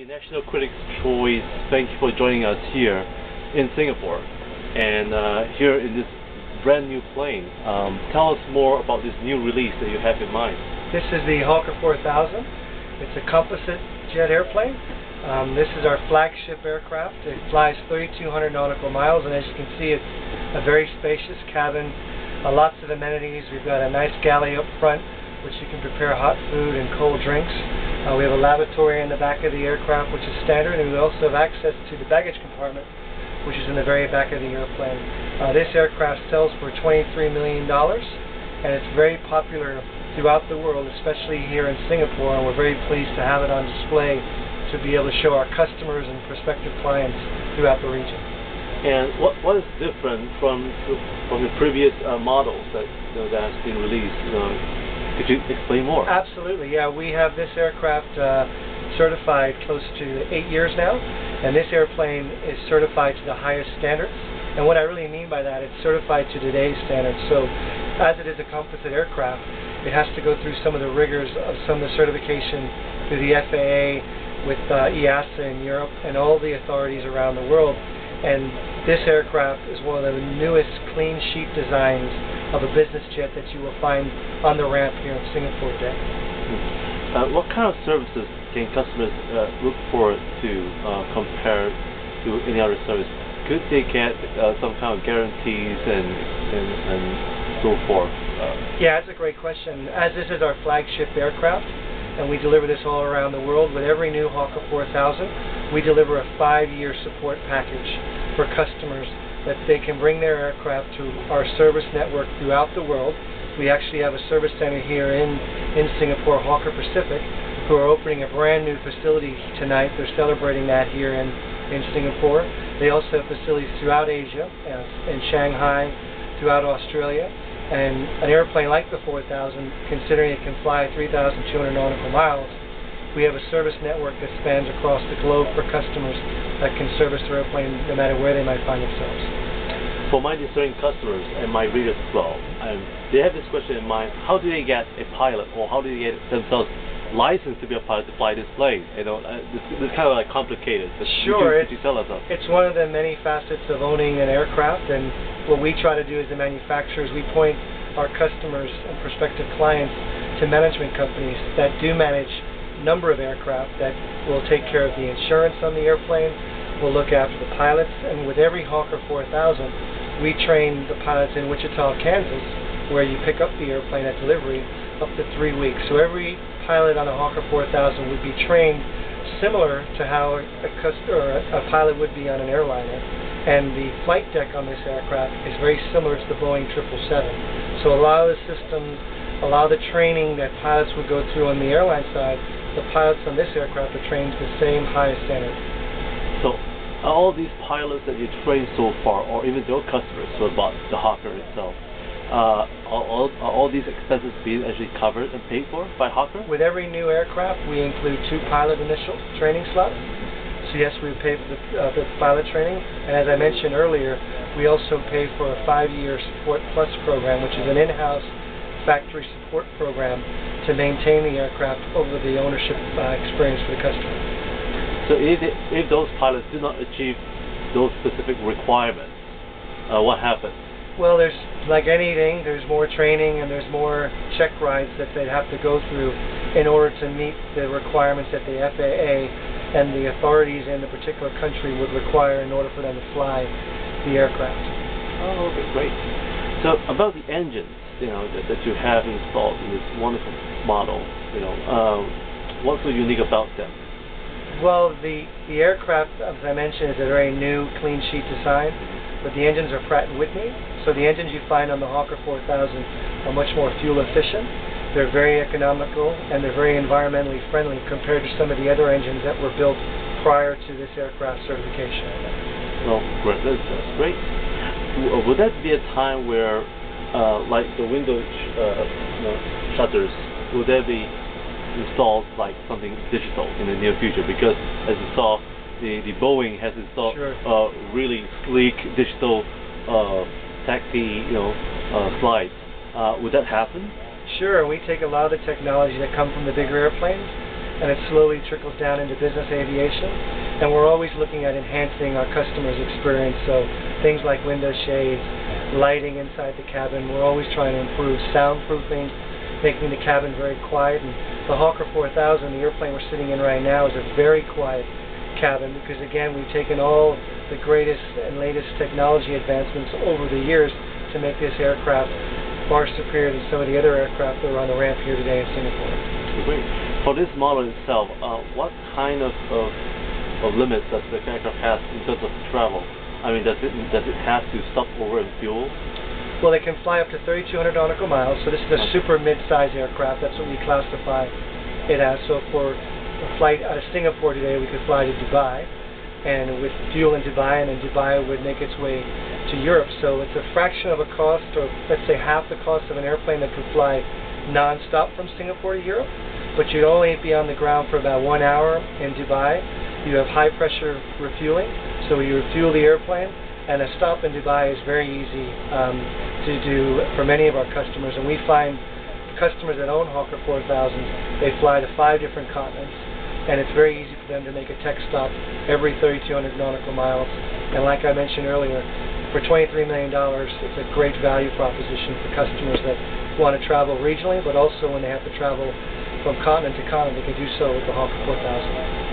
the National Critics' Choice. Thank you for joining us here in Singapore and here in this brand new plane. Tell us more about this new release that you have in mind. This is the Hawker 4000. It's a composite jet airplane. This is our flagship aircraft. It flies 3,200 nautical miles, and as you can see, it's a very spacious cabin, lots of amenities. We've got a nice galley up front, which you can prepare hot food and cold drinks. We have a lavatory in the back of the aircraft, which is standard, and we also have access to the baggage compartment, which is in the very back of the airplane. This aircraft sells for $23 million, and it's very popular throughout the world, especially here in Singapore, and we're very pleased to have it on display to be able to show our customers and prospective clients throughout the region. And what is different from the previous models that that has been released? Could you explain more? Absolutely, yeah. We have this aircraft certified close to 8 years now, and this airplane is certified to the highest standards. And what I really mean by that, it's certified to today's standards. So, as it is a composite aircraft, it has to go through some of the rigors of some of the certification through the FAA, with EASA in Europe, and all the authorities around the world. And this aircraft is one of the newest clean sheet designs of a business jet that you will find on the ramp here in Singapore today. What kind of services can customers look forward to compared to any other service? Could they get some kind of guarantees and so forth? Yeah, that's a great question. As this is our flagship aircraft, and we deliver this all around the world, with every new Hawker 4000, we deliver a 5-year support package for customers that they can bring their aircraft to our service network throughout the world. We actually have a service center here in Singapore, Hawker Pacific, who are opening a brand new facility tonight. They're celebrating that here in Singapore. They also have facilities throughout Asia, in Shanghai, throughout Australia. And an airplane like the 4000, considering it can fly 3,200 nautical miles, we have a service network that spans across the globe for customers that can service their airplane no matter where they might find themselves. For my discerning customers and my readers as well, they have this question in mind: how do they get a pilot, or how do they get themselves licensed to be a pilot to fly this plane? This is kind of like complicated. But sure, could you tell us that? It's one of the many facets of owning an aircraft, and what we try to do as the manufacturers, we point our customers and prospective clients to management companies that do manage a number of aircraft that will take care of the insurance on the airplane, will look after the pilots, and with every Hawker 4000, we train the pilots in Wichita, Kansas, where you pick up the airplane at delivery, up to 3 weeks. So every pilot on a Hawker 4000 would be trained similar to how a pilot would be on an airliner. And the flight deck on this aircraft is very similar to the Boeing 777. So a lot of the systems, a lot of the training that pilots would go through on the airline side, the pilots on this aircraft are trained to the same highest standard. So all these pilots that you trained so far, or even your customers who bought the Hawker itself, are all these expenses being actually covered and paid for by Hawker? With every new aircraft, we include 2 pilot initial training slots. So yes, we pay for the pilot training, and as I mentioned earlier, we also pay for a 5-year Support Plus program, which is an in-house factory support program to maintain the aircraft over the ownership experience for the customer. So if those pilots do not achieve those specific requirements, what happens? Well, there's, like anything, there's more training and there's more check rides that they'd have to go through in order to meet the requirements that the FAA and the authorities in the particular country would require in order for them to fly the aircraft. Oh, okay, great. So about the engines, that you have installed in this wonderful model, what's so unique about them? Well, the aircraft, as I mentioned, is a very new, clean sheet design, but the engines are Pratt & Whitney. So the engines you find on the Hawker 4000 are much more fuel efficient. They're very economical, and they're very environmentally friendly compared to some of the other engines that were built prior to this aircraft certification. Well, great. That's great. Would that be a time where, like the window shutters, would there be installed like something digital in the near future? Because as you saw, the Boeing has installed really sleek digital taxi slides. Would that happen? Sure, we take a lot of the technology that come from the bigger airplanes, and it slowly trickles down into business aviation. And we're always looking at enhancing our customers' experience, so things like window shades, lighting inside the cabin. We're always trying to improve soundproofing, making the cabin very quiet. And the Hawker 4000, the airplane we're sitting in right now, is a very quiet cabin because, again, we've taken all the greatest and latest technology advancements over the years to make this aircraft far superior to some of the other aircraft that are on the ramp here today in Singapore. Great. For this model itself, what kind of limits does the aircraft have in terms of travel? I mean, does it have to stop over and fuel? Well, they can fly up to 3,200 nautical miles, so this is a super mid-size aircraft. That's what we classify it as. So for a flight out of Singapore today, we could fly to Dubai, and with fuel in Dubai, and then Dubai would make its way to Europe. So it's a fraction of a cost, or let's say half the cost of an airplane that could fly non-stop from Singapore to Europe, but you'd only be on the ground for about 1 hour in Dubai. You have high pressure refueling, so you refuel the airplane, and a stop in Dubai is very easy to do for many of our customers. And we find customers that own Hawker 4000s, they fly to 5 different continents, and it's very easy for them to make a tech stop every 3,200 nautical miles. And like I mentioned earlier, for $23 million, it's a great value proposition for customers that want to travel regionally, but also when they have to travel from continent to continent, they can do so with the Hawker 4000.